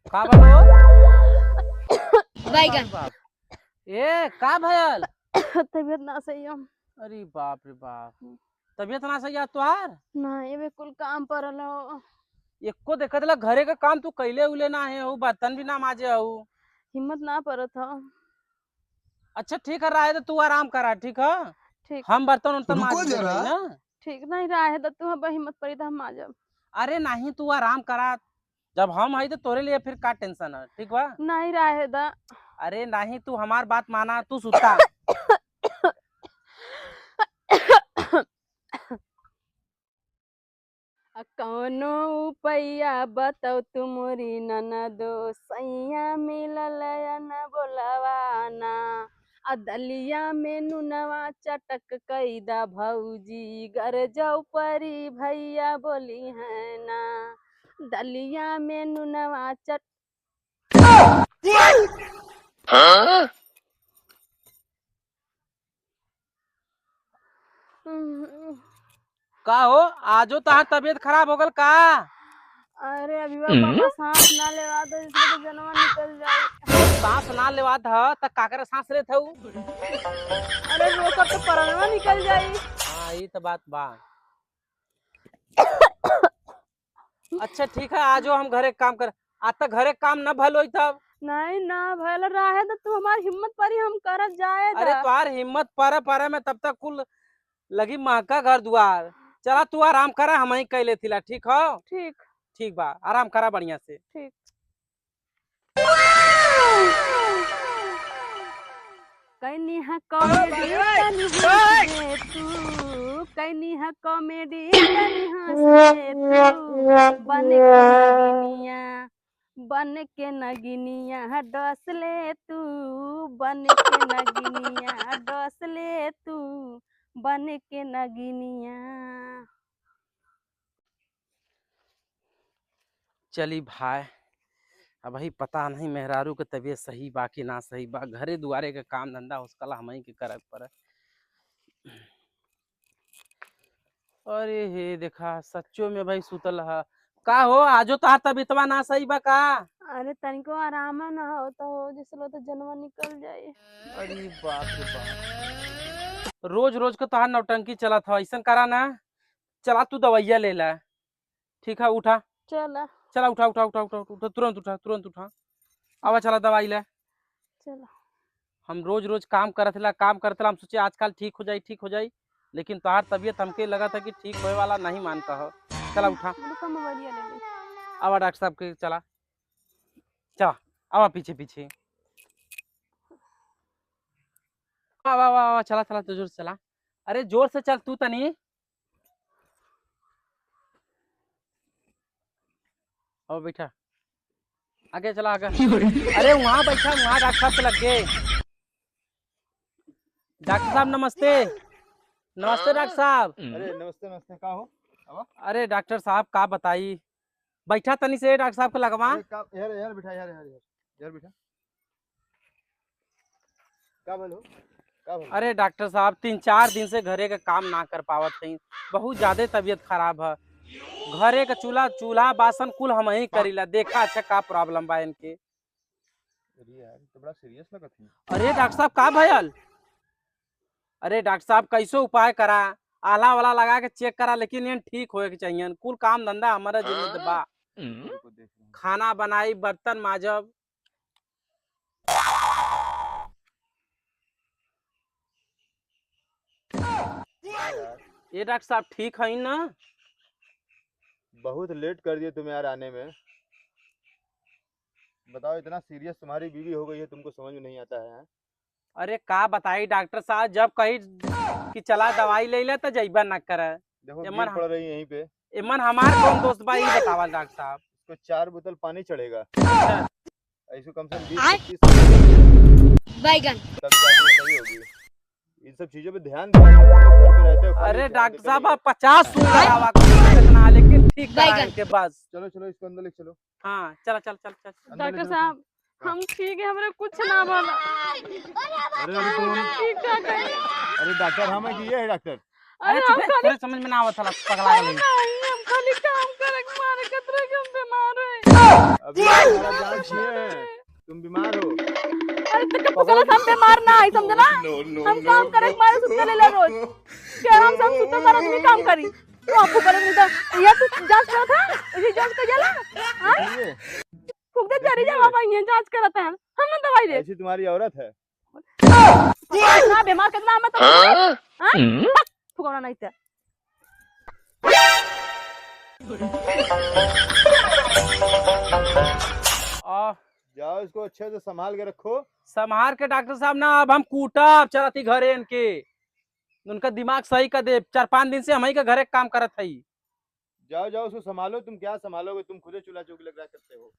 का बोलो अरे बैगन। बाप ए का भयल। तबीयत ना सही है। अरे बाप रे बाप तबीयत ना सही है तुहार। ना ये बिल्कुल काम पर हो। एको देखत ला घरे का काम तू कैले उले ना है बर्तन भी ना माजे हूँ। हिम्मत ना पड़त हो। अच्छा ठीक है रहा तो तू आराम करा ठीक है। ठीक हम बर्तन उर्तन रुको माज देते जरा। हैं ना। ठीक नहीं रहा है तो तू अब हिम्मत पड़ी तो हम आ जाब। अरे नहीं तू आराम करा। जब हम आई तो तोरे लिए फिर का टेंशन है ठीक बा। नहीं रहा है दा। अरे नहीं तू हमार बात माना तू सुता। कौनो पैया बताओ तुमरी ननदो सैया मिलल न बोलवाना। दलिया में नुनवा चटक कैदा भौजी गर जाऊ परी भैया बोली है ना। दलिया में नुनवा चट का हो आजो तहार तबीयत खराब हो गल का। अरे अभी बाबा सांस ना लेवा दो इसलिए तो जनवा निकल जाए। सांस ना लेवात ह त काकर सांस लेत हऊ। अरे रोकब तो परनवा निकल जाई। हाँ ये तो बात बा। अच्छा ठीक है आजो हम घरे काम कर। आज तक घरे काम न भल होई तब। नहीं ना भल रहा है तो तू हमारी हिम्मत पर ही हम करत जाए अरे तुहार हिम्मत पर में तब तक कुल लगी महका घर दुआर। चला तू आराम करा हम ही कैले थिला ठीक हो। ठीक ठीक बा आराम करा बढ़िया से। ठीक। कैनी है कॉमेडी तनी हंस दे तू। कैनी है कॉमेडी तनी हंस दे तू। बन के नगिनिया डस ले तू। बन के नगिनिया डस ले तू। बन के नगिनिया। चली भाई अब ही पता नहीं मेहरारू के तबीयत सही बा कि ना सही बा। घरे दुआरे के काम धंधा उसकला हम ही के करे पड़े। अरे हे देखा सच्चो में भाई सुतल है। का हो आजो तार तबीयतवा ना सही बा का। अरे तनिको आराम ना होता हो जिसलो तो जनवा निकल जाए। अरे बाप रे बाप रोज रोज के तोहार नौटंकी चला था ऐसा करा ना। चला तू दवाइया ले ला। ठीक है उठा। चला चला उठा उठा उठा उठा उठा तुरंत उठा। आवा चला दवाई ले। चला। हम रोज रोज काम करत ला हम सोचे आजकल ठीक हो जाई। लेकिन तोहार तबीयत हमके लगा था कि ठीक होए वाला नहीं मानता हो। चला उठा। रुको मोबाइलिया ले ले। आवा डॉक्टर साहब के चला। चला आवा पीछे पीछे। आवा आवा आवा चला चला तो जोर से चला। अरे जोर से चल तू तनी। और बैठा आगे चला आगे। अरे वहाँ बैठा वहाँ डॉक्टर साहब से लग गए। डॉक्टर साहब नमस्ते। नमस्ते डॉक्टर साहब। अरे नमस्ते नमस्ते का हो। अरे डॉक्टर साहब का बताई। बैठा तनी से डॉक्टर साहब को लगवा। अरे यार यार बिठा यार बिठा। का बोलो का बोलो। अरे डॉक्टर साहब 3-4 दिन से घरे का काम ना कर पावत थी। बहुत ज्यादा तबीयत खराब है। घरे का चूल्हा बासन कुल हम ही करीला। देखा अच्छा का प्रॉब्लम बा इनके। अरे यार तो बड़ा सीरियस लगत है। अरे डॉक्टर साहब का भयल। अरे डॉक्टर साहब कैसे उपाय करा। आला वाला लगा के चेक करा लेकिन ये ठीक होए के चाहिए। कुल काम धंधा हमारा जिम्मेदारी बा। को देख रहा खाना बनाई बर्तन माजब। ये डॉक्टर साहब ठीक है ना। बहुत लेट कर दिए तुम यार आने में। बताओ इतना सीरियस तुम्हारी बीवी हो गई है तुमको समझ में नहीं आता है। अरे का बताई डॉक्टर साहब जब कही कि चला दवाई ले ले तो जइबा न करे। देखो एमन नींद पड़ रही है यहीं पे। एमन हमार कौन दोस्त बा ये बतावा डॉक्टर साहब। इसको 4 बोतल पानी चढ़ेगा। अच्छा, ऐसे कम से कम 20-25 बैगन। तब जाके सही होगी। इन सब चीजों पे ध्यान दो। तुम लोग घर पे रहते हो खाली अरे ध्यान डॉक्टर देते साहब नहीं हो। 50 सूई लगावा कितना लेकिन ठीक करा बैगन। इनके बस। चलो चलो इसको अंदर ले चलो। हाँ चल चल चल चल। अंदर ले डॉक्टर चलो। साहब हम ठीक है हमरे कुछ ना बोला। अरे अरे तुम ठीक ठाक है। अरे डॉक्टर हम ये है डॉक्टर। अरे चुप रह, तोरे समझ में ना आवत हला पगला गई। नहीं हम खाली काम करे मारे कतरे के हम बीमार है। अभी तुम्हारा जांच किए हैं, तुम बीमार हो। अरे तो कब गलत हम बीमार ना आई समझला। हम काम करे मारे सुत्ते ले ले रोज क्या हम सब सुत्ते सारा दिन काम करी तो आपको करे नहीं तो ये तू जांच करा था इसी जांच कर जाला हां फूक दे जरी जा बाबा ये जांच करत है हम ना दवाई दे ऐसी तुम्हारी औरत है। ना बीमार कितना हमें तो हां फुकौना नहीं था आ, जाओ इसको अच्छे से संभाल के रखो। संभार के डॉक्टर साहब ना अब हम कूटब चलती घरे इनके उनका दिमाग सही कर दे 4-5 दिन से हम ही का घरे काम करत हई। जाओ जाओ उसको संभालो। तुम क्या संभालोगे, तुम खुदे चूल्हा चौकी लग रहा करते हो।